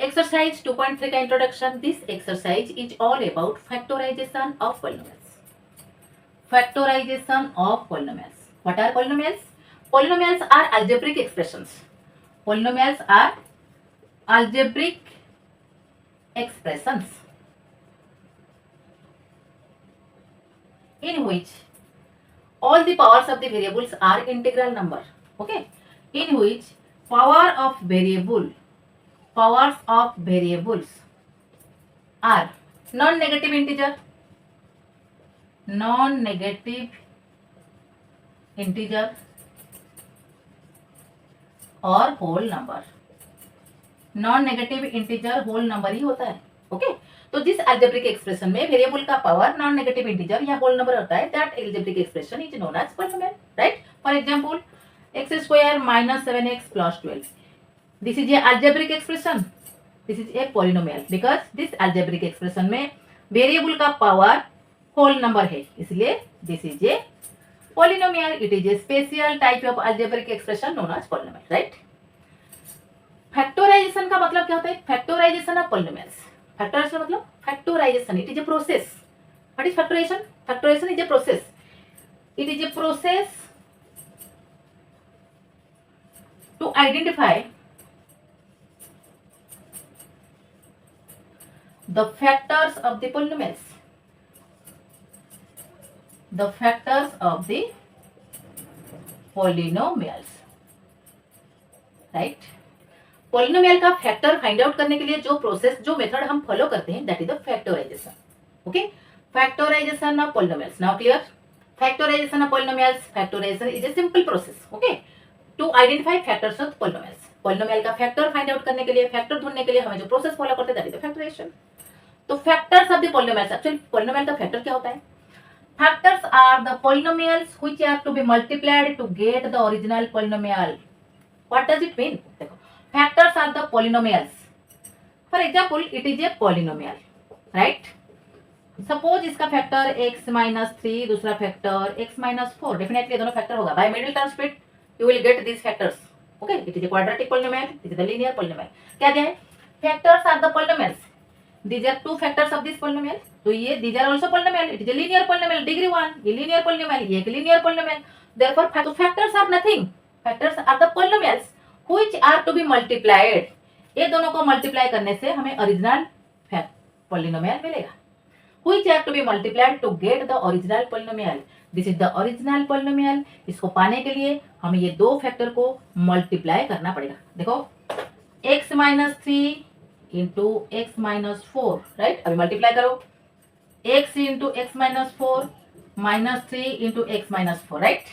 Exercise 2.3 का introduction. This exercise is all about factorization of polynomials. Factorization of polynomials. What are polynomials? Polynomials are algebraic expressions. Polynomials are algebraic expressions in which all the powers of the variables are integral number. Okay, in which powers of variables are non-negative integer और whole number. Non negative integer whole number ही होता है. Okay, तो जिस algebraic expression में variable का power non negative integer या whole number होता है, that algebraic expression is known as polynomial. Right? For example, x² - 7x + 12. This is a algebraic expression. This is a polynomial because this algebraic expression में variable का power whole number है, इसलिए this is A polynomial. It is a special type of algebraic expression known as polynomial. Right? Factorization का मतलब क्या होता है? Factorization of polynomials. Factorization मतलब factorization. It is a process. What is factorization? Factorization is a process. It is a process to identify the factors of the polynomials. The factors of the polynomials. Right? Polynomial का factor find out करने के लिए जो process, जो method हम follow करते हैं, that is the factorization. Okay, factorization of polynomials. Now clear? Factorization of polynomials. Factorization is a simple process. Okay, to identify factors of polynomials. Polynomial का factor find out करने के लिए, factor ढूंढने के लिए हमें जो प्रोसेस फॉलो करते हैं, दैट इज द फैक्टराइजेशन. तो factors of the polynomials. Actually polynomial का फैक्टर क्या होता है? Factors are the polynomials which have to be multiplied to get the original polynomial. What does it mean? देखो, factors are the polynomials. For example, it is a polynomial, right? Suppose इसका factor x - 3, दूसरा factor x - 4. Definitely दोनों factor होगा. By middle term split, you will get these factors. Okay, it is a quadratic polynomial. It is a linear polynomial. क्या दिया है? Factors are the polynomials. These are two factors of this polynomial. तो ये these are also polynomial. It is a linear polynomial. Degree 1. ये linear polynomial. ये एक linear polynomial. Therefore, factors are nothing. Factors are the polynomials which are to be multiplied. ये दोनों को multiply करने से हमें ओरिजिनल polynomial मिलेगा. Which have to be multiplied to get the original polynomial. This is the original polynomial. इसको पाने के लिए हमें ये दो फैक्टर को मल्टीप्लाई करना पड़ेगा. देखो, x - 3 into x - 4. राइट? अभी मल्टीप्लाई करो. x into x - 4 minus 3 into x - 4. Right?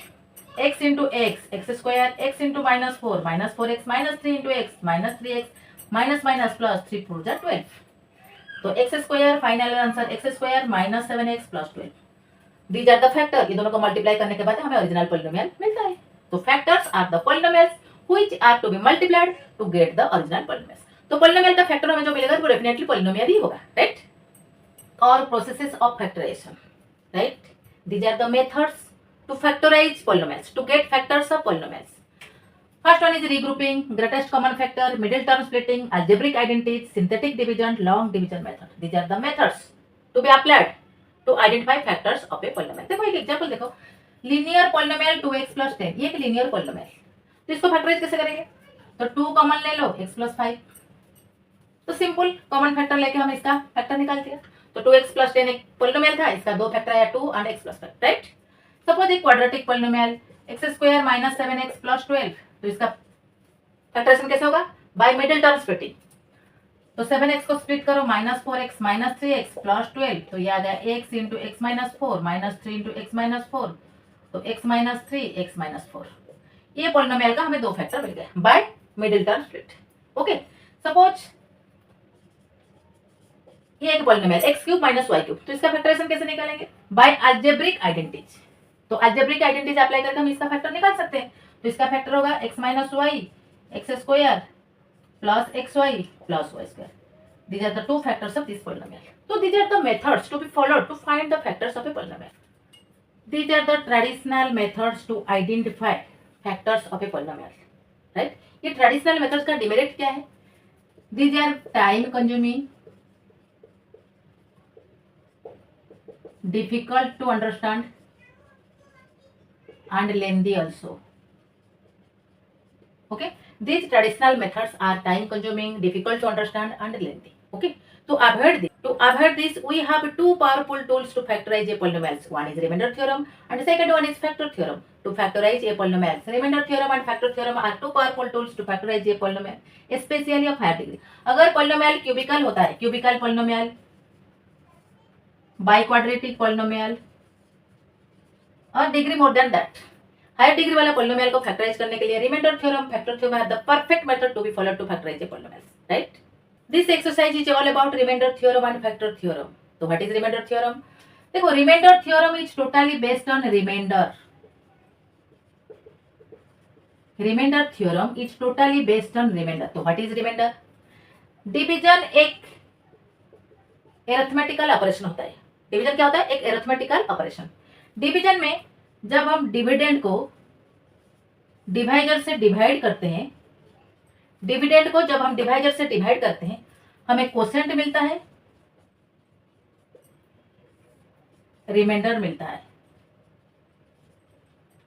X into x square, x into -4 -4x minus 3 into x minus 3x minus plus 3 4 जा 12. तो x square final answer x square minus 7x plus 12. These are the factor. ये दोनों को multiply करने के बाद हमें original polynomial मिलता है. तो factors are the polynomials which are to be multiplied to get the original polynomials. तो पॉलिनोमियल का फैक्टर हमें जो मिलेगा वो डेफिनेटली पॉलिनोमियल ही होगा. राइट? और processes of factorization. Right? These are the methods to factorize polynomials, to get factors of polynomials. First one is regrouping, greatest common factor, middle term splitting, algebraic identities, synthetic division, long division method. These are the methods to be applied to identify factors of a polynomial. देखो एक example देखो, linear polynomial 2x plus 10. ये एक linear polynomial. तो इसको factorise कैसे करेंगे? तो 2 कॉमन ले लो, x plus 5. तो सिंपल कॉमन फैक्टर लेके हम इसका फैक्टर निकाल दिया. तो 2x plus 10 एक पॉलिनोमियल था, इसका दो फैक्टर आया 2 और x plus 5. राइट? सपोज एक quadratic polynomial x² - 7x plus 12. तो इसका फैक्टराइजेशन कैसे होगा? By middle term splitting. तो 7x को स्प्लिट करो, -4x - 3x plus 12. तो ये आ गया x into x - 4 -3 into x - 4. तो x - 3 x - 4. ये पॉलिनोमियल का हमें दो फैक्टर मिल गए by middle term split. Okay, suppose ये एक पॉलिनोमियल x³ - y³. तो इसका फैक्टराइजेशन कैसे निकालेंगे? By algebraic identities. तो अलजेब्रिक आइडेंटिटीज अप्लाई करके हम इसका फैक्टर निकाल सकते हैं. तो इसका फैक्टर होगा x - y x² plus xy plus y². These are the two factors of this polynomial. So these are the methods to be followed to find the factors of a polynomial. These are the traditional methods to identify factors of a polynomial. Right? ये traditional methods का demerit क्या है? These are time consuming, difficult to understand and lengthy also. Okay, these traditional methods are time consuming, difficult to understand and lengthy. Okay, to avoid this we have two powerful tools to factorize a polynomials. One is remainder theorem and the second one is factor theorem. To factorize a polynomials, remainder theorem and factor theorem are two powerful tools to factorize a polynomial, especially of higher degree. अगर polynomial cubical होता है, cubical polynomial, biquadratic polynomial और degree more than that, higher degree वाला polynomial को factorize करने के लिए remainder theorem, factor theorem are the perfect method to be followed to factorize the polynomials, right? This exercise is all about remainder theorem and factor theorem. तो what is remainder theorem? देखो, remainder theorem is totally based on remainder. Remainder theorem is totally based on remainder. तो what is remainder? Division एक arithmetical operation होता है. Division क्या होता है? एक एरिथमेटिकल ऑपरेशन. डिवीजन में जब हम डिविडेंड को डिवाइजर से डिवाइड करते हैं, डिविडेंड को जब हम डिवाइजर से डिवाइड करते हैं, हमें कोसेंट मिलता है, रिमाइंडर मिलता है.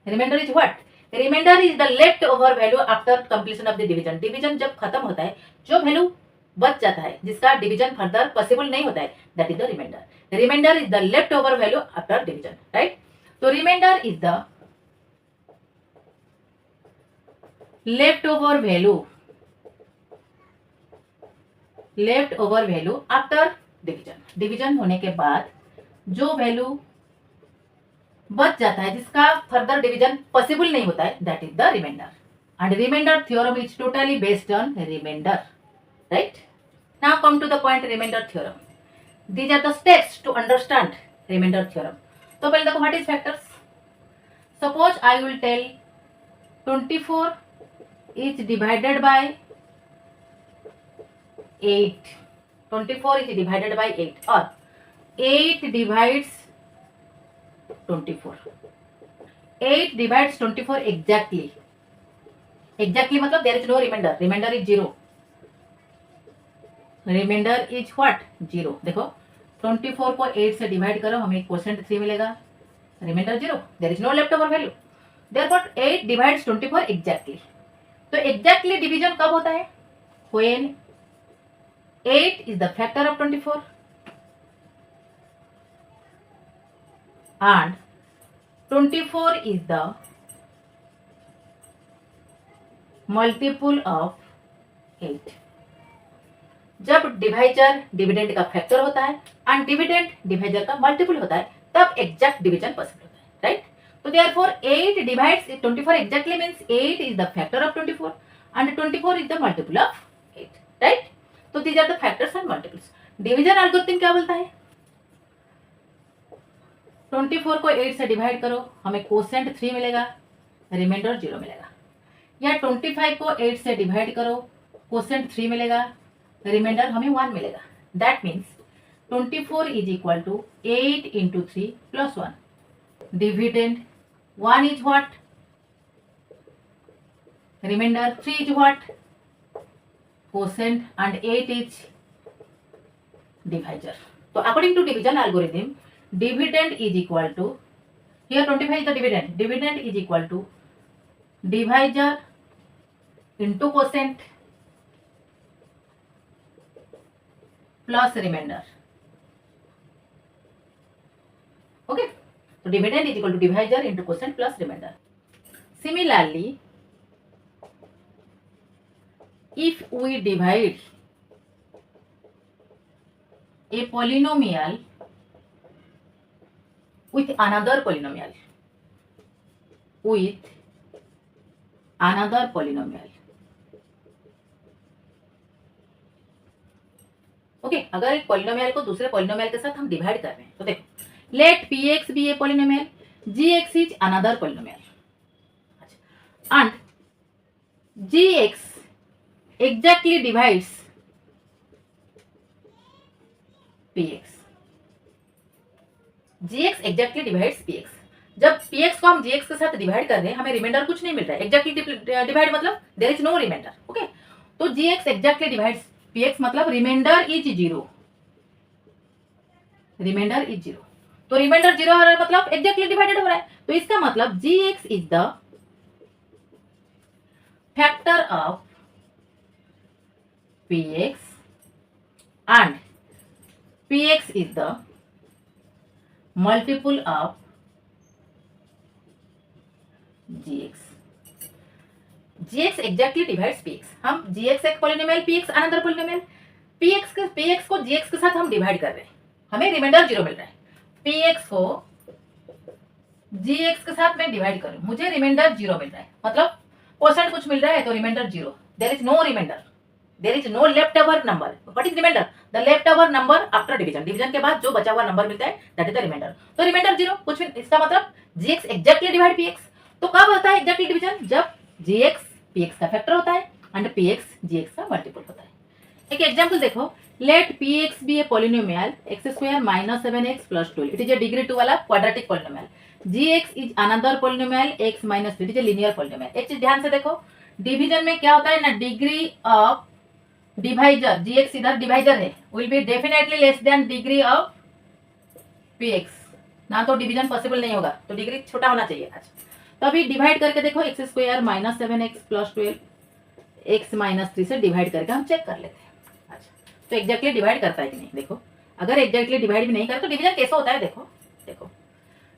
Remainder is what? Remainder is the left over value after completion of the division. Division जब खत्म होता है, जो वैल्यू बच जाता है, जिसका डिवीजन फर्दर पॉसिबल नहीं होता है, that is the remainder. Remainder is the left over value after division, right? तो remainder is the left over value after division. Division होने के बाद जो वैल्यू बच जाता है, जिसका फर्दर डिवीजन पॉसिबल नहीं होता है, that is the remainder. And remainder theorem is totally based on remainder, right? Now come to the point remainder theorem. These are the steps to understand remainder theorem. तो पहले देखो, what is factors. Suppose I will tell 24 is divided by 8. 24 is divided by 8 or 8 divides 24. 8 divides 24 exactly. Exactly मतलब there is no remainder. Remainder is 0. Remainder is what? 0. देखो, 24 को 8 से divide करो, हमें quotient 3 मिलेगा, remainder 0. There is no left over value. Therefore 8 divides 24 exactly. तो exactly division कब होता है? When 8 is the factor of 24 and 24 is the multiple of 8. जब डिवाइजर डिविडेंड का फैक्टर होता है एंड डिविडेंड डिवाइजर का मल्टीपल होता है, तब एग्जैक्ट डिवीजन पॉसिबल होता है, राइट? तो therefore 8 divides 24 exactly means 8 is the factor of 24 and 24 is the multiple of 8, right? तो these are the factors and multiples. Division algorithm क्या बोलता है? 24 को 8 से डिवाइड करो, हमें कोसेंट 3 मिलेगा, रिमाइंडर 0 मिलेगा. या 25 को 8 से डिवाइड करो, कोसेंट 3 मिलेगा, रिमाइंडर हमें 1 मिलेगा. That means 24 is equal to 8 into 3 plus 1. Dividend 1 is what? Remainder 3 is what? Quotient and 8 is divisor. So according to division algorithm, dividend is equal to, here 25 is the dividend. Dividend is equal to divisor into quotient plus remainder. Okay. So dividend is equal to divisor into quotient plus remainder. Similarly, if we divide a polynomial with another polynomial, okay, अगर एक polynomial को दूसरे polynomial के साथ हम divide कर रहे हैं, तो देखो, let px be a polynomial, gx is another polynomial, and gx exactly divides px. gx exactly divides px. जब px को हम gx के साथ डिवाइड कर रहे हैं, हमें रिमाइंडर कुछ नहीं मिल रहा है. एक्जैक्टली डिवाइड मतलब there is no remainder. Okay, तो gx exactly divides px मतलब रिमाइंडर इज 0, रिमाइंडर इज 0। तो रिमाइंडर 0 हो रहा है मतलब एग्जैक्टली डिवाइडेड हो रहा है, तो इसका मतलब gx is the factor of px and px is the multiple of gx। gx exactly divides px। हम gx एक polynomial, px another polynomial, px को gx के साथ हम डिवाइड कर रहे हैं, हमें रिमाइंडर 0 मिल रहा है। px को gx के साथ मैं डिवाइड करूं, मुझे रिमाइंडर 0 मिल रहा है, मतलब क्वोशंट कुछ मिल रहा है तो remainder 0। There is no remainder, there is no left over number. What is remainder? The left over number after division. Division के बाद जो बचा हुआ नंबर मिलता है दैट इज द रिमाइंडर। तो रिमाइंडर 0 कुछ भी, इसका मतलब gx एग्जैक्टली डिवाइड px। तो कब होता है एग्जैक्टली डिवीजन? जब gx px का फैक्टर होता है एंड px gx का मल्टीपल होता है। एक एग्जांपल देखो, let px be a polynomial x square minus 7x plus 12। It is a degree 2 वाला quadratic polynomial. gx is another polynomial x minus 3। It is a linear polynomial. एक चीज ध्यान से देखो, डिवीजन में क्या होता है ना, डिग्री ऑफ डिवाइजर, gx इधर डिवाइजर है, will be definitely less than degree of px। ना तो डिवीजन पॉसिबल नहीं होगा, तो डिग्री छोटा होना चाहिए। अच्छा, तो अभी डिवाइड करके देखो, x square minus 7x plus 12 x minus 3 से डिवाइड करके हम चेक कर लेते हैं। अच्छा, तो एग्जैक्टली डिवाइड करता है कि नहीं। देखो, अगर एग्जैक्टली डिवाइड भी नहीं करे तो डिवीजन कैसे होता है। देखो देखो,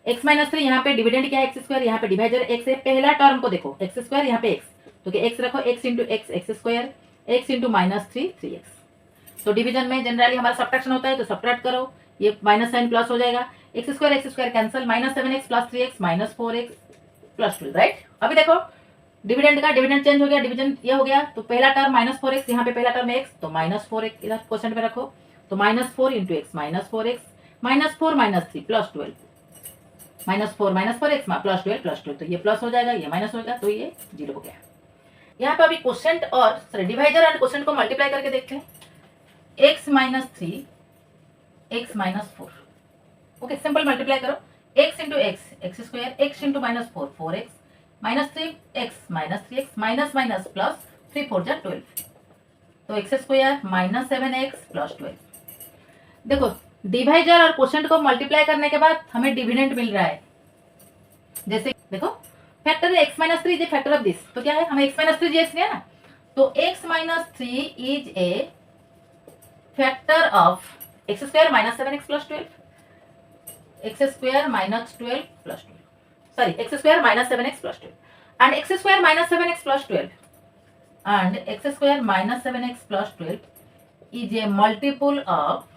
एक्स माइनस 3 यहाँ पे डिविडेंड क्या है, एक्स स्क्वायर, यहाँ पे डिवाइजर एक्स है। पहला टर्म को देखो, एक्स स्क्वायर, यहाँ पे एक्स, तो एक्स रखो, x into x x square, x into minus 3 3x। तो डिवीजन में जनरली हमारा सब्ट्रैक्शन होता है, तो सब्ट्रैक्ट करो, ये माइनस साइन प्लस हो जाएगा, x square cancel, minus 7x plus 3x minus 4x plus 12, right. अभी देखो डिविडेंड का डिविडेंड चेंज हो गया, डिवीजन ये हो गया, तो पहला टर्म माइनस 4x, यहाँ पे पहला टर्म x, तो माइनस 4x इधर क्वेश्चन में रखो, तो minus 4 into x minus 4x minus 4 minus 3 plus 12, minus 4 minus 4x plus 12, तो ये प्लस हो जाएगा, ये माइनस हो जाएगा, तो ये 0 हो गया। यहाँ पे अभी क्वेश्चन और सॉरी डिवाइजर एंड क्वेश्चन को मल्टीप्लाई करके देखते हैं। x minus 3 x minus 4, okay, simple multiply करो, x into x x square, x into minus 4 4x minus 3x minus 3x minus minus plus 3 4 जा 12, तो x square minus 7x plus 12। देखो divisor और quotient को multiply करने के बाद हमें डिविडेंड मिल रहा है। जैसे देखो फैक्टर है x minus 3 is a factor of this, तो क्या है, हमें x माइनस 3 जीएक्स लिया ना, तो x minus 3 is a factor of x square minus 7x plus 12, x square minus 12 plus 12, sorry x square minus 7x plus 12 and x square minus 7x plus 12 and x square minus 7x plus 12 is a multiple of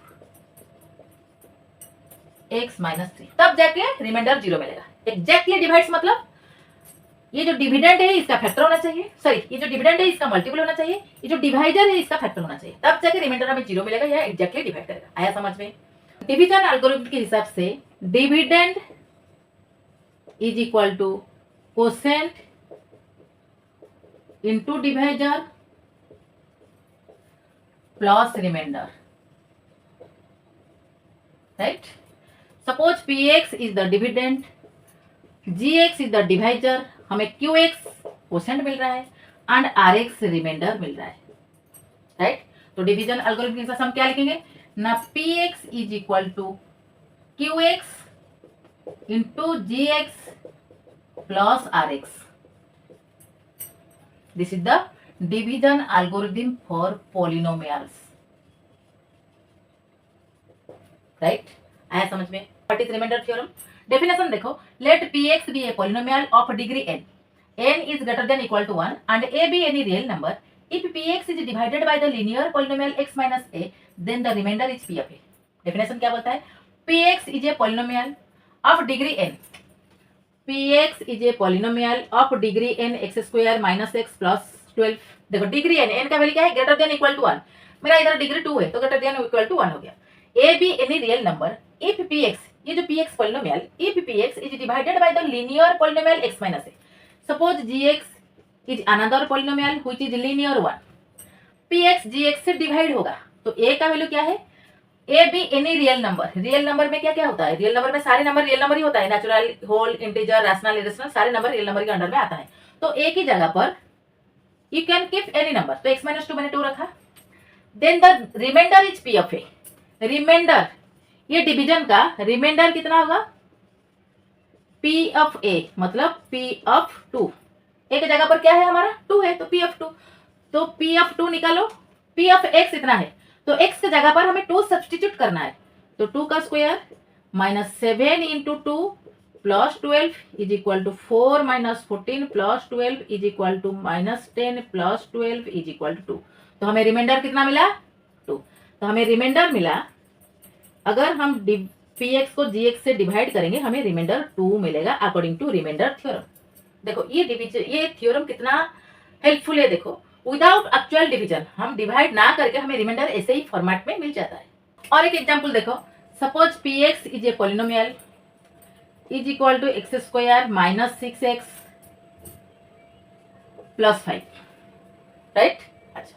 x minus 3, तब जाके reminder 0 मिलेगा। Exactly divides मतलब ये जो dividend है इसका factor होना चाहिए, सॉरी ये जो डिविडेंड है इसका मल्टीपल होना चाहिए, ये जो डिवाइजर है इसका फैक्टर होना चाहिए, तब जाके रिमाइंडर हमें 0 मिलेगा या एग्जैक्टली डिवाइड करेगा। आया समझ में? डिवीजन एल्गोरिथम के हिसाब से dividend is equal to quotient into divisor plus remainder, right. Suppose px is the dividend, gx is the divisor, हमें qx क्वोशेंट मिल रहा है एंड rx रिमाइंडर मिल रहा है, राइट। तो डिवीजन एल्गोरिथम के हिसाब से हम क्या लिखेंगे ना, px is equal to qx into gx plus rx। This is the division algorithm for polynomials, right. आया समझ में? What is remainder theorem? Definition देखो, let px be a polynomial of degree n, n is greater than equal to 1 and a be any real number. If px is divided by the linear polynomial x minus a, then the remainder is p of a. Definition क्या बोलता है? px is a polynomial of degree n, px is a polynomial of degree n x square minus x plus 12। देखो degree n का value क्या है, greater than equal to 1, मेरा इधर degree 2 है तो ग्रेटर देन इक्वल टू 1 हो गया। a be any real number if px, ये जो px polynomial, if px is divided by the linear polynomial x minus a, suppose gx is another polynomial which is linear 1, px gx से divide होगा, तो a का value क्या है, a be any real number। Real number में क्या क्या होता है, रियल नंबर में सारे नंबर रियल नंबर ही होता है, natural, whole, integer, rational, irrational, सारे नंबर रियल नंबर के अंडर में आता है। तो a की जगह पर you can keep any number, तो x माइनस 2 मैंने 2 रखा, then the remainder is P of A. Remainder, ये डिवीजन का रिमाइंडर कितना होगा, पी ऑफ ए मतलब पी ऑफ टू। एक जगह पर क्या है हमारा, टू है, तो पी ऑफ टू, तो पी ऑफ टू निकालो। पी ऑफ एक्स इतना है, तो एक्स की जगह पर हमें टू सब्सटीट्यूट करना है, तो टू का square -7 into two plus 12 is equal to 4 - 14 plus 12 is equal to -10 plus 12 is equal to 2। तो हमें रिमाइंडर कितना मिला, 2। तो हमें रिमाइंडर मिला, अगर हम पी एक्स को जी एक्स से डिवाइड करेंगे हमें रिमाइंडर 2 मिलेगा अकॉर्डिंग टू रिमाइंडर थ्योरम। देखो ये थ्योरम कितना हेल्पफुल है। देखो विदाउट एक्चुअल डिवीजन हम डिवाइड ना करके हमें रिमाइंडर ऐसे ही फॉर्मेट में मिल जाता है। और एक एग्जांपल देखो, suppose p x is a polynomial is equal to x square -6x + 5, right. अच्छा,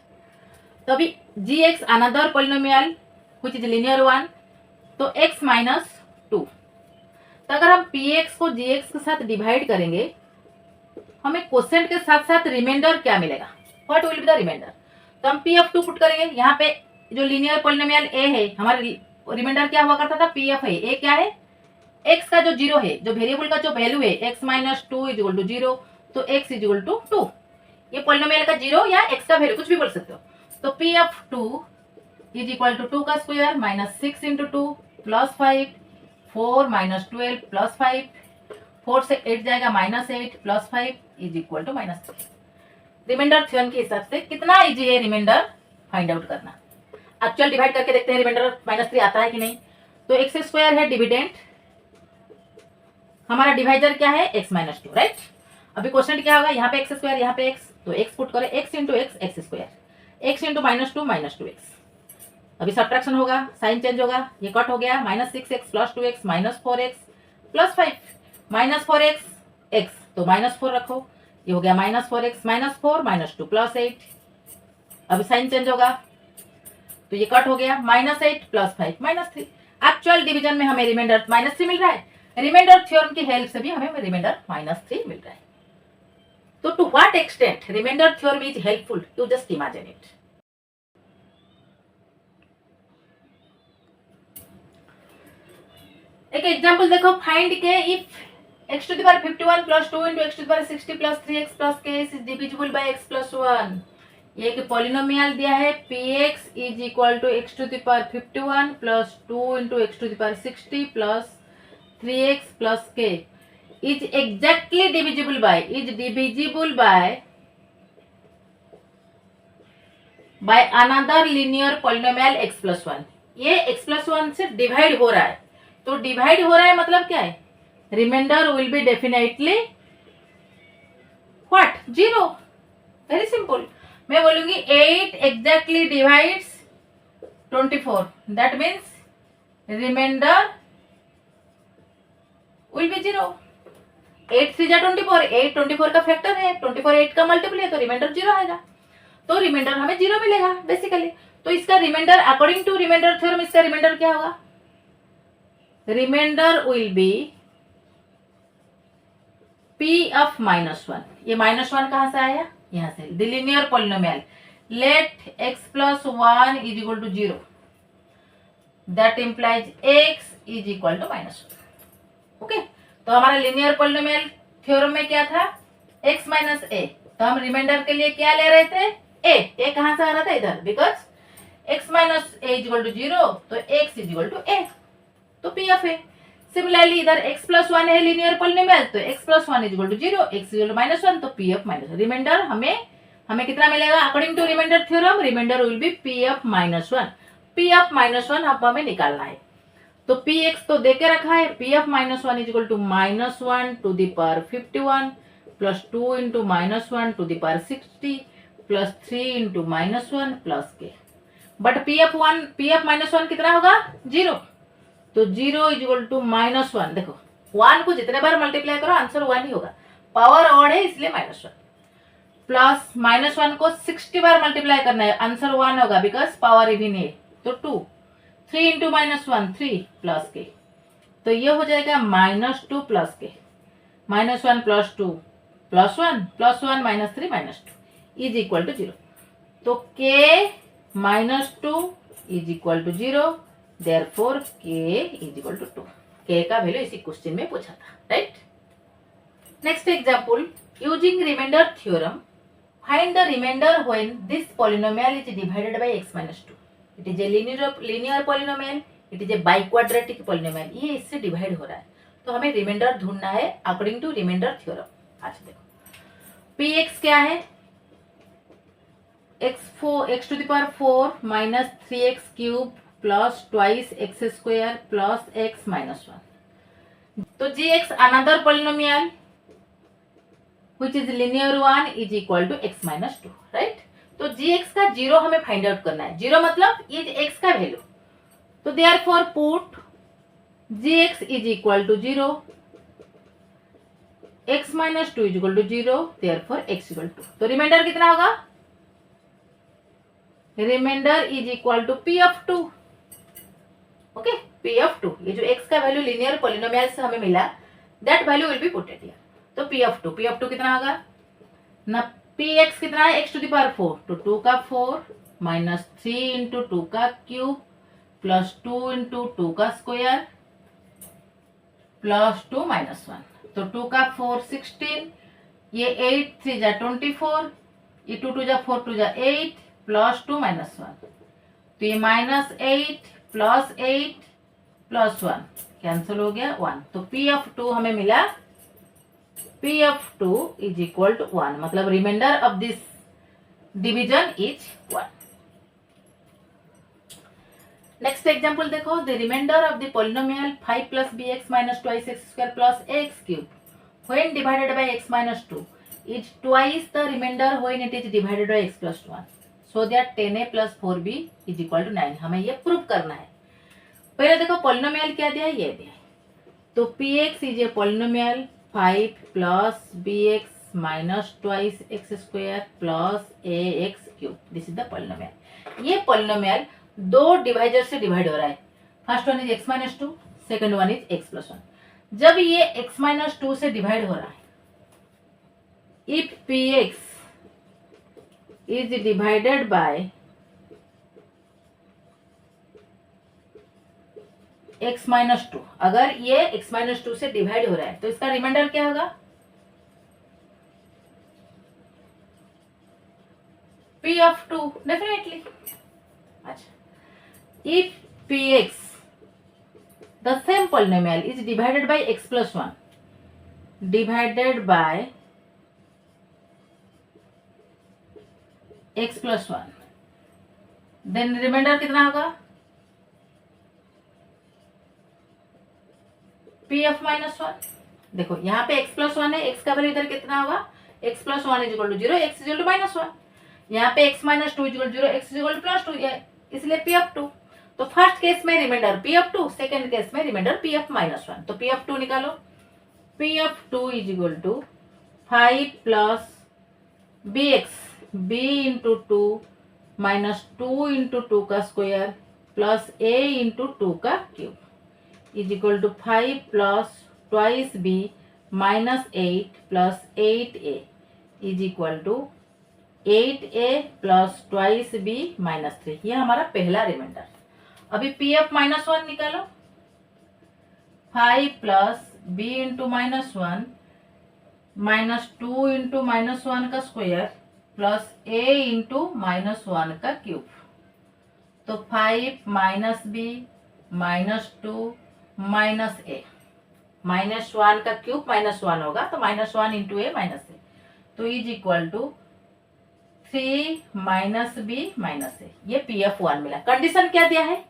तो अभी g x another polynomial which is linear one, तो x -2। तो अगर हम पी एक्स को जी एक्स के साथ डिवाइड करेंगे हमें क्वोशिएंट के साथ साथ रिमाइंडर क्या मिलेगा, what will be the remainder. तो हम पी ऑफ 2 पुट करेंगे, यहाँ पे जो लीनियर पॉलिनोमियल ए है हमारा रिमाइंडर क्या हुआ करता था, पी ऑफ ए क्या है, एक्स का जो जीरो है, जो वेरिएबल का जो वैल्यू है x -2 इज इक्वल टू 0, तो x इज इक्वल टू 2। ये पॉलिनोमियल का जीरो या x का वैल्यू कुछ भी बोल सकते हो। तो p of 2 is equal to 2 का स्क्वायर -6 इंटू 2 प्लस 5, 4 -12 प्लस 5, 4 से 8 जाएगा -8 plus 5 is equal to -3। Remainder theorem के हिसाब से कितना इजी है रिमाइंडर फाइंड आउट करना। एक्चुअल डिवाइड करके देखते हैं रिमाइंडर -3 आता है कि नहीं। तो एक्स स्क्वायर है डिविडेंड, हमारा डिवाइजर क्या है x -2, राइट। अभी क्वेश्चन क्या होगा, यहाँ पे एक्स स्क्वायर, यहाँ पे x, तो x पुट करें, x into x square, x into -2 -2x। अभी सब्ट्रैक्शन होगा, साइन चेंज होगा, ये कट हो गया, -6x plus 2x -4x plus 5 -4x x, तो -4 रखो, ये हो गया -4x -4 -2 प्लस 8। अभी साइन चेंज होगा तो ये कट हो गया, -8 प्लस 5 -3। एक्चुअल डिवीजन में हमें रिमाइंडर -3 मिल रहा है, रिमाइंडर थ्योरम की हेल्प से भी हमें रिमाइंडर -3 मिल रहा है। तो to what extent remainder theorem is helpful, you just imagine it. एक एग्जांपल देखो, find K if x to the power 51 plus 2 into x to the power 60 plus 3x plus k is divisible by x plus 1। ये एक polynomial दिया है px is equal to x to the power 51 plus 2 into x to the power 60 plus 3x plus k is exactly divisible by another linear polynomial x plus 1। ये x plus 1 से divide हो रहा है, तो divide हो रहा है मतलब क्या है, remainder will be definitely what, 0। Very simple, मैं बोलूंगी 8 exactly divides 24, that means remainder will be 0। 8 3 जा 24, 8 24 का फैक्टर है, 24 8 का मल्टीपल है, तो रिमाइंडर 0 आएगा, तो रिमाइंडर हमें 0 मिलेगा बेसिकली। तो इसका remainder according to remainder theorem इसका रिमाइंडर क्या होगा, remainder will be p of -1। ये -1 कहां से आया, यहां से, the linear polynomial let x plus 1 is equal to 0, that implies x is equal to -1। Okay, तो हमारा लिनियर पॉलिनोमियल थ्योरम में क्या था, x माइनस a, तो हम रिमाइंडर के लिए क्या ले रहे थे, a कहां से आ रहा था, इधर, because x minus a is equal to 0, तो x is equal to a, तो p ऑफ a। सिमिलरली इधर x प्लस 1 है लिनियर पॉलिनोमियल, तो x plus 1 is equal to 0, x is equal to -1, तो p ऑफ -1। रिमाइंडर हमें कितना मिलेगा according to remainder theorem, remainder will be p of -1। p of -1 अब हमें निकालना है, तो px तो देके रखा है, p of -1 is equal to -1 to the power 51 plus 2 into -1 to the power 60 plus 3 into -1 plus k। But p of -1 कितना होगा, 0, तो 0 इज इक्वल टू -1। देखो 1 को जितने बार मल्टीप्लाई करो आंसर 1 ही होगा, पावर ऑड है इसलिए -1, प्लस -1 को 60 बार मल्टीप्लाई करना है, आंसर 1 होगा बिकॉज पावर इवन है, तो 2, 3 इंटू -1 3 प्लस के, तो ये हो जाएगा -2 plus K, -1 plus 2 plus 1 plus 1 -3 -2 is equal to 0। तो k -2 is equal to 0, therefore k is equal to 2। k का वैल्यू इसी क्वेश्चन में पूछा था, right. Next example, using remainder theorem find the remainder when this polynomial is divided by x - 2। It is a linear polynomial, it is a biquadratic polynomial, ये इससे divide हो रहा है, तो हमें रिमाइंडर ढूंढना है अकॉर्डिंग टू रिमाइंडर थ्योरम। अच्छा देखो, px क्या है, x to the power 4 minus 3x cube plus twice x square plus x minus 1। तो gx another polynomial which is linear one is equal to x minus 2, right। तो gx का zero हमें find out करना है, zero मतलब ये x का value, तो therefore put gx is equal to 0, x minus 2 is equal to 0, therefore x equal to, तो रिमाइंडर कितना होगा, remainder is equal to p of 2। Okay, p of 2, ये जो x का वैल्यू लीनियर पॉलिनोमियल से हमें मिला, that value will be putted here. तो p ऑफ 2 कितना होगा ना, px कितना है, x टू द पावर 4, तो 2 का 4 माइनस 3 इंटू 2 का क्यूब प्लस 2 इंटू 2 का स्क्वायर प्लस 2 माइनस 1, तो 2 का 4 16, ये 8 3 जा 24, ये 2 2 जा 4 2 जा 8 प्लस 2 माइनस 1, तो ये -8 प्लस 8 प्लस 1 कैंसिल हो गया 1, तो p ऑफ 2 हमें मिला, p of 2 is equal to 1, मतलब remainder of this division is 1। Next example देखो, the remainder of the polynomial 5 plus bx minus twice x square plus x cube when divided by x minus 2 is twice the remainder when it is divided by x plus 1, so that 10a plus 4b is equal to 9। हमें ये prove करना है। पहले देखो polynomial क्या दिया है, ये दिया है, तो px is a polynomial 5 plus bx minus twice x square plus ax cube, this is the polynomial. ये पॉलिनोमियल दो डिवाइजर से डिवाइड हो रहा है, first one is x minus 2, second one is x plus 1। जब ये x minus 2 से divide हो रहा है, if px is divided by x minus 2, अगर ये x minus 2 से डिवाइड हो रहा है तो इसका रिमाइंडर क्या होगा, p of 2 डेफिनेटली। अच्छा, if px the same polynomial is divided by x plus 1 divided by x plus 1, then remainder कितना होगा, p of minus 1। देखो यहाँ पे x plus 1 है, x का वैल्यू इधर कितना होगा, x plus 1 is equal to 0, x is equal to -1, यहाँ पे x minus 2 is equal to 0, x is equal to +2, इसलिए p of 2। तो फर्स्ट केस में remainder p of 2, second case में रिमाइंडर p of -1, तो p of 2 निकालो, p of 2 is equal to 5 plus bx b into 2 minus 2 into 2 का square plus a into 2 का cube is equal to 5 plus twice b minus 8 plus 8a is equal to 8a plus twice b minus 3। ये हमारा पहला reminder. अभी p of -1 निकालो, 5 plus b into -1 minus 2 into -1 का square plus a into -1 का cube, तो 5 minus b minus 2 minus a, -1 का cube -1 होगा तो -1 इंटू a माइनस a, तो is equal to 3 minus b minus a। ये p ऑफ 1 मिला। कंडीशन क्या दिया है,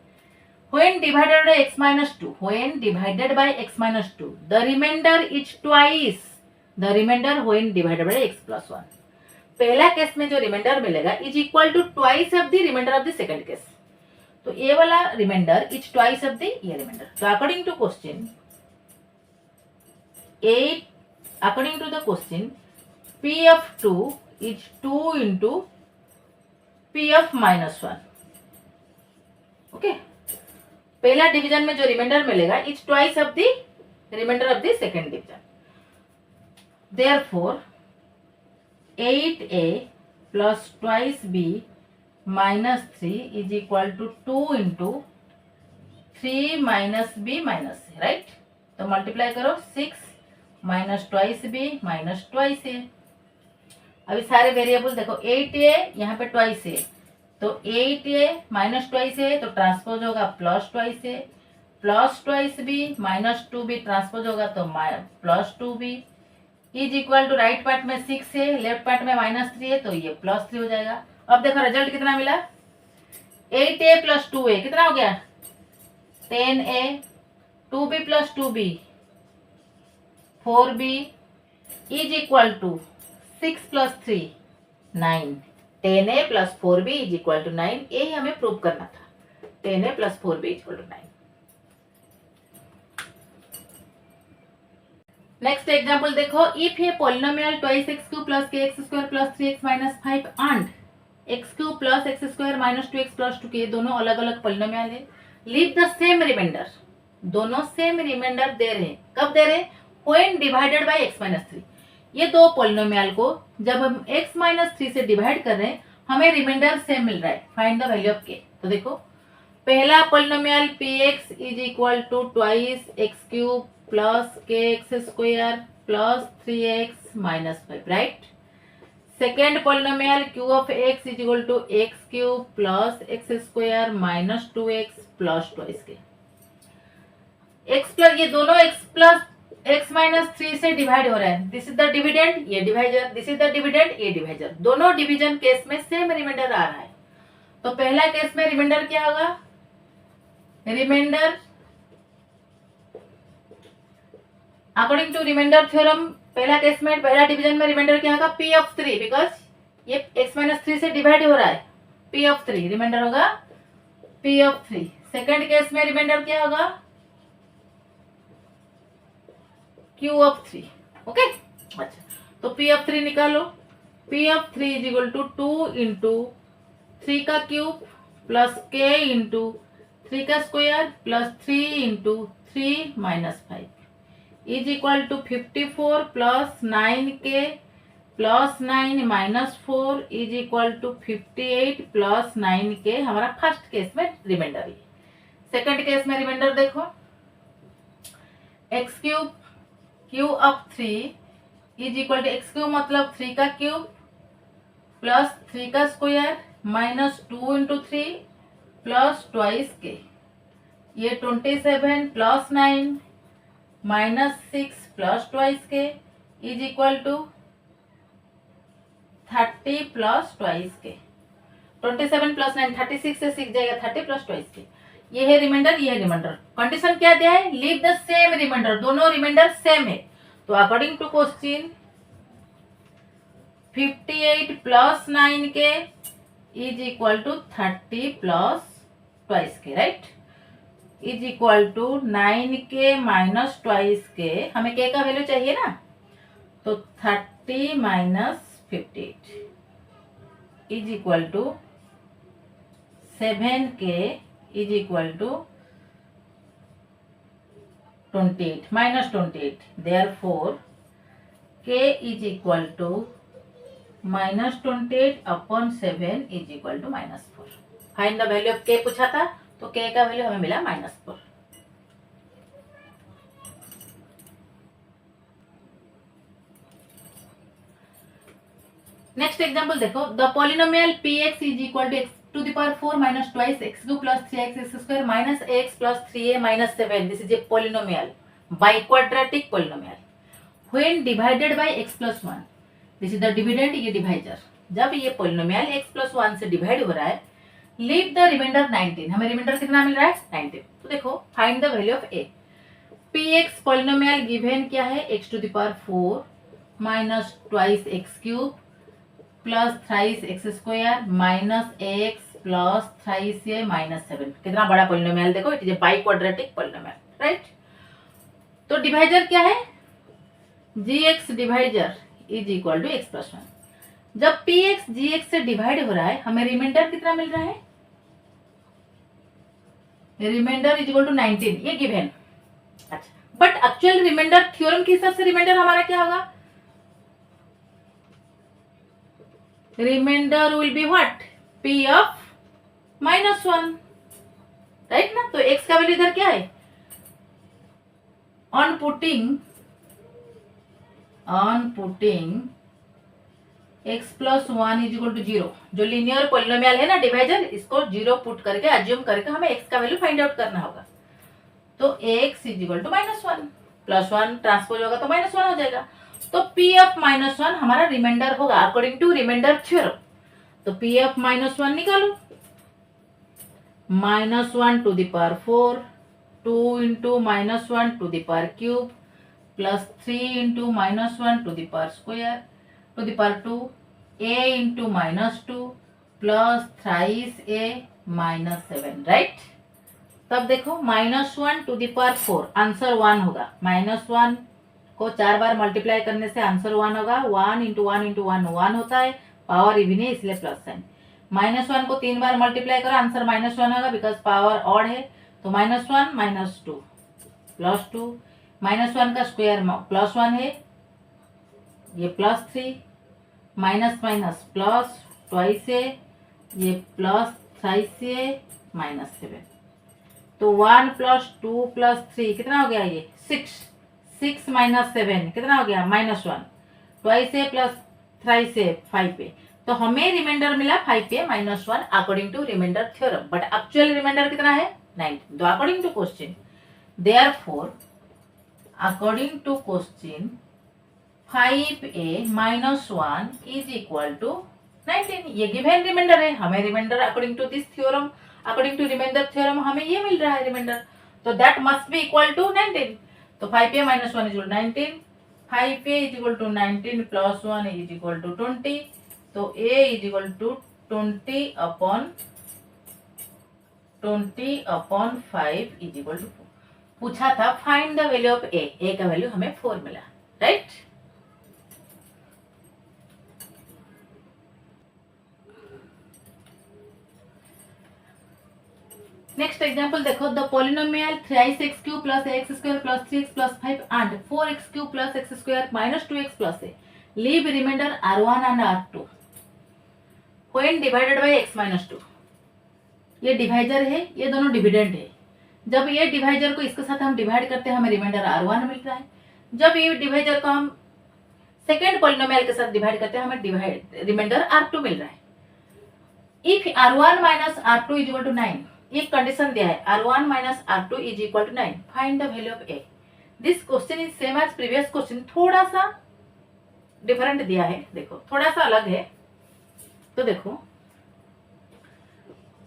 when divided by x minus 2, when divided by x minus 2 the remainder is twice the remainder when divided by x plus 1। पहला case में जो reminder मिलेगा is equal to twice of the remainder of the second case, तो ये वाला remainder is twice of the ये remainder. तो according to question 8, according to the question p of 2 is 2 into p of -1। Okay, पहला division में जो reminder मिलेगा is twice of the remainder of the second division, therefore 8a plus twice b -3 is equal to 2 into 3 minus b minus c, right. तो multiply करो 6 minus twice b minus twice a. अभी सारे variable देखो 8a यहाँ पे twice ए, तो 8a minus twice ए तो transpose होगा plus twice a, plus twice b minus 2b transpose होगा तो plus 2b is equal to right part में 6 है, लेफ्ट पार्ट में -3 है, तो ये +3 हो जाएगा। अब देखो रिजल्ट कितना मिला, 8a प्लस 2a कितना हो गया 10a, 2b plus 2b 4b is equal to 6 plus 3 9, 10a plus 4b is equal to 9, यही हमें प्रूव करना था, 10a plus 4b is equal to 9। Next example देखो, if a polynomial twice x cube plus k x square plus 3x minus 5 and x cube plus x square minus 2x plus 2k दोनों अलग अलग polynomial है, leave the same remainder, दोनों same reminder दे रहे हैं, कब दे रहे हैं, when divided by x minus 3। ये दो पॉलिनोमियल को जब हम x माइनस 3 से डिवाइड कर रहे हैं हमें रिमाइंडर सेम मिल रहा है, find the value of k। तो देखो पहला polynomial px is equal to twice x cube plus k x square plus 3x minus 5, right. Second polynomial q of x is equal to x cube plus x square minus 2x plus twice k x plus, ये दोनों x plus x minus 3 से divide हो रहा है, this is the dividend, ये divisor, this is the dividend, ये divisor, दोनों division case में सेम रिमाइंडर आ रहा है। तो पहला केस में रिमाइंडर क्या होगा, remainder according to remainder theorem, पहला केस में पहला डिवीजन में रिमाइंडर क्या होगा p ऑफ 3, बिकॉज ये x माइनस 3 से डिवाइड हो रहा है, p ऑफ 3 रिमाइंडर होगा p ऑफ 3। सेकेंड केस में रिमाइंडर क्या होगा q ऑफ 3, ओके। अच्छा तो p ऑफ 3 निकालो, p of 3 is equal to 2 into 3 का क्यूब प्लस k इंटू 3 का square plus 3 into 3 minus 5 is equal to 54 plus 9k plus 9 minus 4 is equal to 58 plus 9k, हमारा first case में remainder है। Second case में remainder देखो, x cube q of 3 is equal to x cube मतलब 3 का cube plus 3 का square minus 2 into 3 plus twice k, ये 27 plus 9 minus 6 plus twice k is equal to 30 plus twice k, 27 plus 9 36 से 6 जाएगा 30 plus twice k, ये है reminder, ये है रिमाइंडर। कंडीशन क्या दिया है, लीव द सेम रिमाइंडर, दोनों रिमाइंडर सेम है। तो according to question 58 plus 9 k is equal to 30 plus twice k, right, is equal to 9k minus twice k, हमें k का वैल्यू चाहिए ना, तो 30 minus 58 is equal to 7k is equal to 28 minus 28, therefore k is equal to minus 28 upon 7 is equal to -4। Find the value of k पूछा था, तो k का value हमें मिला -4। नेक्स्ट एग्जांपल देखो, the polynomial px is equal to x to the power 4 minus twice x cube plus 3x square minus x plus 3a minus 7, this is a polynomial biquadratic polynomial when divided by x plus 1, this is the dividend, ये divisor. जब ये polynomial x plus 1 से divide हो रहा है, leave the remainder 19, हमें reminder कितना मिल रहा है 19। तो देखो find the value of a, px polynomial given क्या है, x to the power 4 minus twice x cube plus thrice x square minus x plus thrice a minus 7, कितना बड़ा पॉलिनोमियल देखो, it is a biquadratic polynomial, right. तो divisor क्या है, gx divisor is equal to x plus 1। जब px gx से divide हो रहा है हमें रिमाइंडर कितना मिल रहा है, रिमाइंडर इज इक्वल टू 19, ये गिवन। अच्छा बट एक्चुअल रिमाइंडर थ्योरम के हिसाब से रिमाइंडर हमारा क्या होगा, remainder will be what, p of -1, right ना। तो x का वैल्यू इधर क्या है, on putting x plus 1 is equal to 0, जो लीनियर पॉलिनोमियल है ना डिवाइजर, इसको 0 पुट करके अज्यूम करके हमें x का वैल्यू फाइंड आउट करना होगा। तो x is equal to -1, +1 transpose होगा तो -1 हो जाएगा। तो p ऑफ -1 हमारा रिमाइंडर होगा अकॉर्डिंग टू रिमाइंडर थ्योरम। तो p ऑफ -1 निकालो, -1 to the power 4, 2 into -1 to the power cube, plus 3 into -1 to the power square to the power 2, a into -2 plus thrice a -7, right. तब देखो -1 to the power 4, answer 1 होगा। -1 को 4 बार multiply करने से answer 1 होगा। 1 into 1 into 1 1 होता है, power even है इसलिए प्लस साइन। -1 को 3 बार मल्टीप्लाई करो, आंसर -1 होगा बिकॉज पावर ऑड है। तो -1 -2 +2, -1 का स्क्वायर +1 है, ये +3, माइनस माइनस प्लस ट्वाइस है, ये प्लस थ्राइस है, -7। तो 1 + 2 + 3 कितना हो गया, ये 6, 6 - 7 कितना हो गया, -1, ट्वाइस है प्लस थ्राइस है 5 है। तो हमें रिमाइंडर मिला 5 है -1 according to remainder theorem, but actual remainder कितना है 19। तो according to question, therefore according to question 5a - 1 is equal to 19। ये गिवन रिमाइंडर है, हमें remainder according to this theorem, according to remainder theorem हमें ये मिल रहा है रिमाइंडर। तो that must be equal to 19। तो 5a - 1 is equal to 19, 5a is equal to 19 plus 1 is equal to 20। तो a is equal to 20 upon 5 is equal to 4। पूछा था find the value of a का value हमें 4 मिला, right. Next example देखो, the polynomial 3x³ + x² + 3x + 5 and 4x³ + x² - 2x + a leave remainder r1 and r2 when divided by x - 2। ये divisor है, ये दोनों डिविडेंड है। जब ये डिवाइजर को इसके साथ हम डिवाइड करते हैं हमें रिमाइंडर r1 मिल रहा है। जब ये डिवाइजर को हम सेकेंड पॉलिनोमियल के साथ डिवाइड करते हैं हमें रिमाइंडर r2 मिल रहा है। If r1 - r2 is equal to 9, एक कंडीशन दिया है, r1 - r2 is equal to 9, find the value of a। This question is same as previous question, थोड़ा सा डिफरेंट दिया है, देखो थोड़ा सा अलग है। तो देखो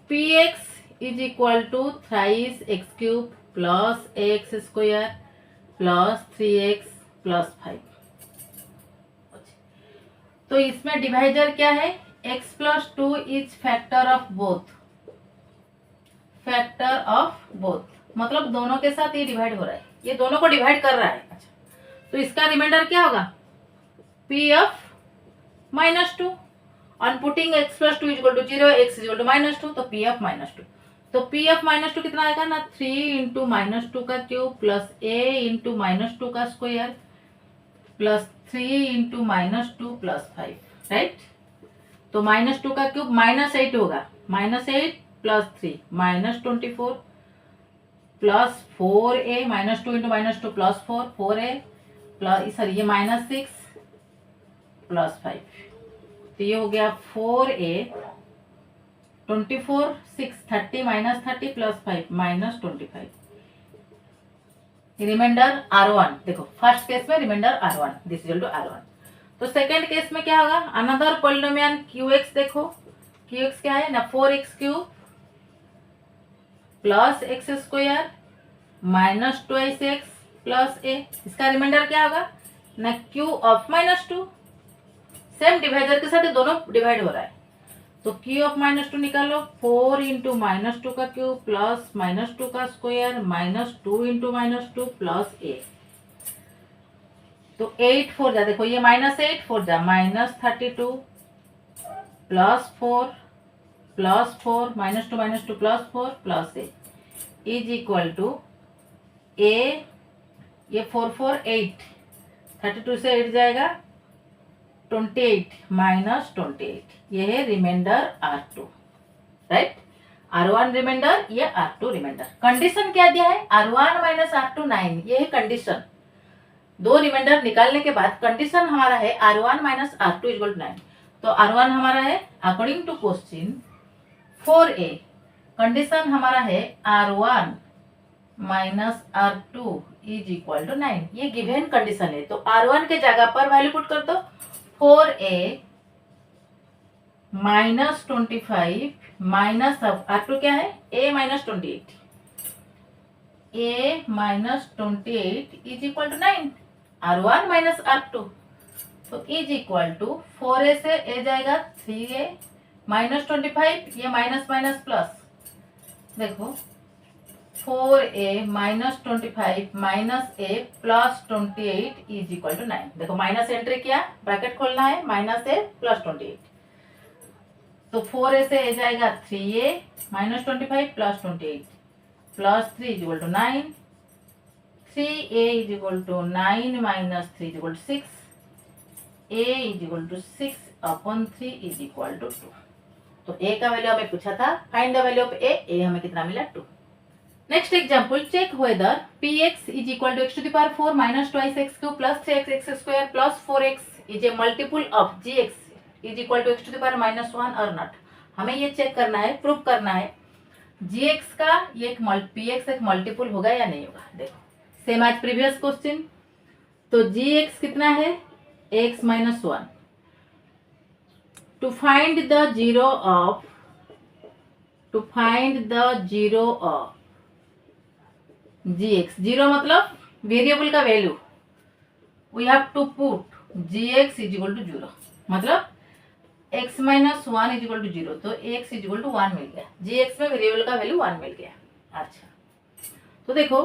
px is equal to thrice x³ plus x² plus 3x plus 5। तो इसमें डिवाइजर क्या है, x + 2 is factor of both, मतलब दोनों के साथ ये डिवाइड हो रहा है, ये दोनों को डिवाइड कर रहा है। अच्छा, तो इसका रिमाइंडर क्या होगा, p of -2 on putting x + 2 = 0, x = -2, तो p ऑफ -2। तो p ऑफ -2 कितना आएगा ना, 3 × -2 का क्यूब प्लस a × -2 का स्क्वायर प्लस 3 × -2 प्लस 5, राइट। तो -2 का क्यूब -8 होगा, -8 plus 3 -24 plus 4a, -2 × -2 plus 4, 4a plus sorry ये -6 प्लस 5, तो ये हो गया 4a, 24 6 30 -30 प्लस 5 -25। रिमाइंडर r1, देखो फर्स्ट केस में remainder r1, this equal to r1। तो सेकंड केस में क्या होगा, अनदर पॉलिनोमियल qx, देखो qx क्या है ना, 4x³ plus x² minus 2x plus a, इसका रिमाइंडर क्या होगा ना, q ऑफ -2। सेम डिवाइजर के साथ ये दोनों डिवाइड हो रहा है, तो q ऑफ -2 निकालो, 4 × -2 का क्यूब प्लस -2 का स्क्वायर माइनस 2 × -2 प्लस a। तो 8 4 जा, देखो ये -8 4 जा, -32 plus 4 plus 4 -2 plus 4 plus a is equal to a, ये 4 4 8, 32 से 8 जाएगा 28 -28, ये है reminder r2। Right. R1 reminder, ये R2 रिमाइंडर। कंडीशन क्या दिया है, R1 माइनस R2 9, ये है कंडीशन। दो रिमाइंडर निकालने के बाद कंडीशन हमारा है R1 minus R2 equal to 9। तो R1 हमारा है according to question 4A, condition हमारा है R1 minus R2 is equal to 9, ये गिवन कंडीशन है। तो R1 के जगह पर वैल्यू पुट कर दो 4A माइनस 25 माइनस R2 क्या है A minus 28, A minus 28 is equal to 9, R1 minus R2, तो इज इक्वल टू 4A से A जाएगा 3A माइनस 25, ये माइनस माइनस प्लस, देखो 4A minus 25 minus A plus 28 is equal to 9। देखो minus entry किया, bracket खोलना है, minus A plus 28, तो 4A से A जाएगा 3A minus 25 plus 28 plus 3 is equal to 9, 3A is equal to 9 minus 3 is equal to 6, A is equal to 6 upon 3 is equal to 2। तो A का value हमें पूछा था, find the value of A हमें कितना मिला 2। Next example, check whether Px is equal to x to the power 4 minus twice x cube plus 3x x square plus 4x is a multiple of gx is equal to x to the power minus 1 और not. हमें ये check करना है, prove करना है gx का ये px एक मल्टीपल होगा या नहीं होगा। देखो सेम एज प्रीवियस क्वेश्चन, तो gx कितना है x minus 1। To find the zero of gx, zero मतलब वेरिएबल का value, we have to put gx is equal to 0, मतलब x minus 1 is equal to 0, तो x इज इक्वल टू 1 मिल गया, gx में वेरिएबल का वैल्यू 1 मिल गया। अच्छा, तो देखो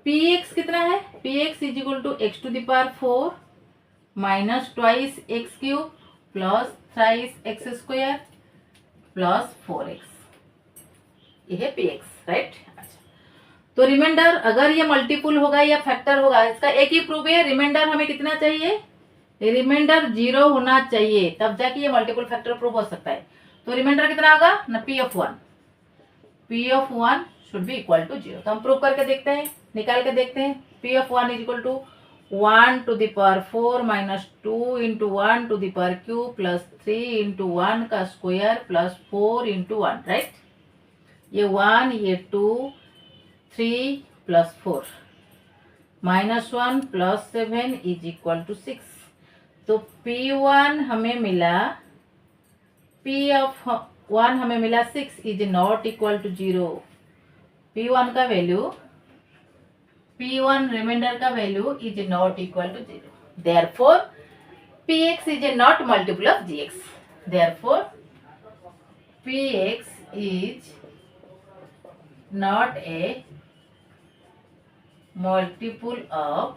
px कितना है, px is equal to x to the power 4 minus twice x cube plus thrice x square plus 4x, ये है px, राइट। अच्छा, तो रिमाइंडर अगर ये मल्टीपल होगा या फैक्टर होगा, इसका एक ही प्रूफ है, रिमाइंडर हमें कितना चाहिए, रिमाइंडर 0 होना चाहिए, तब जाके ये मल्टीपल फैक्टर प्रूफ हो सकता है। तो रिमाइंडर कितना होगा ना, p of 1 should be equal to 0। तो हम प्रूव करके देखते हैं, निकाल के देखते हैं। p of 1 is equal to 1 to the power 4 minus 2 into 1 to the power cube plus 3 into 1 का स्क्वायर प्लस 4 इंटू 1, राइट। ये 1 ये 2 3 plus 4 minus 1 plus 7 is equal to 6। तो P1 हमें मिला, P ऑफ 1 हमें मिला 6 is not equal to 0। P1 का value, P1 remainder का value is not equal to 0, therefore Px is a not multiple of Gx, therefore Px is not a multiple of